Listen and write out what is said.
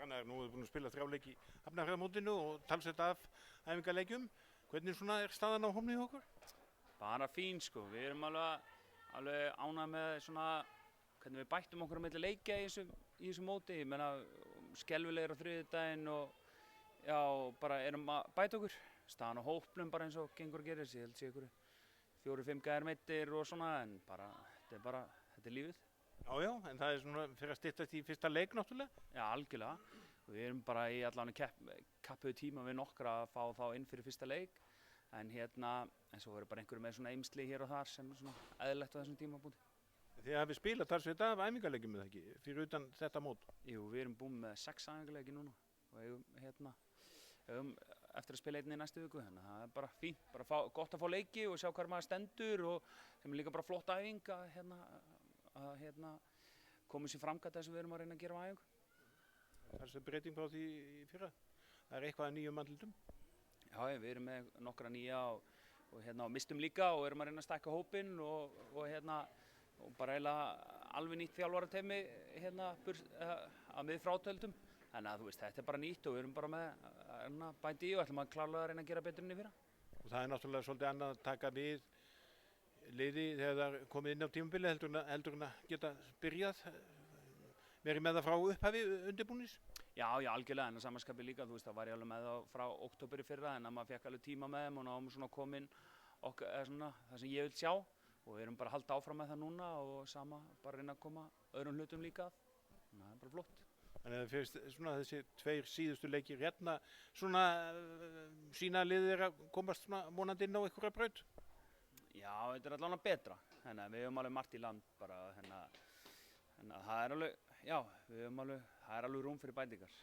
Hrannar, nú hefur búin að spila 3 leiki í Hafnarfjarðarmótinu og talsvert af æfingaleikjum. Hvernig svona staðan á hópnum hjá okkur? Bara fín sko, við erum alveg ánægð með svona hvernig við bættum okkur á milli leikja í þessu móti. Ég meina skelfilegir á þriðjudaginn og já, bara erum að bæta okkur. Staðan á hópnum bara eins og gengur að gerist, ég held sé ykkur 4-5 gæðir meiddir og svona, en þetta er lífið. Já, en það er svona fyrir að styttast í fyrsta leik náttúrulega? Já, algjörlega. Við erum bara í allan kappuðu tíma við nokkra að fá þá inn fyrir fyrsta leik. En svo eru bara einhverju með svona eymsli hér og þar sem er svona eðlilegt á þessum tímapunkti. Þið hafið spilað talsvert af æfingaleikjum eða ekki, fyrir utan þetta mót? Jú, við erum búin með 6 æfingaleiki núna og eigum eftir að spila einn í næstu viku, þannig að það er bara fínt, gott að fá leiki og sjá hvar maður stendur og sem er líka bara flott æfing að koma sér framkvæmt þess að við erum að reyna að gera á æfingu. Það er breyting frá því í fyrra. Það er eitthvað að nýjum andlitum. Já, við erum með nokkra nýja og mistum líka og erum að reyna að stækka hópinn og bara eiginlega alveg nýtt þjálfarateymi að með frátöldum. Þannig að þú veist, þetta er bara nýtt og við erum bara með bæti í og ætlum að klárlega að reyna að gera betur enn í fyrra. Og það er náttúrulega svolítið annað að taka við liði þegar það er komið inn á tímabili heldur en að geta byrjað verið með það frá upphafi undirbúnings? Já, algjörlega, en að samanskapi líka, þú veist, það var ég alveg með það frá október í fyrra en að maður fekk alveg tíma með þeim og náðum svona komin það sem ég vil sjá og við erum bara að halda áfram með það núna og bara reyna að koma öðrum hlutum líka að. Þannig að það er bara flott. Þannig að fyrst svona þessi 2 síðustu leikir hérna svona sína liðið að komast svona vonandi inn á einhverja braut? Já, þetta er allavega betra. Við höfum alveg margt í land bara það er alveg, já, það er alveg rúm fyrir bætingar.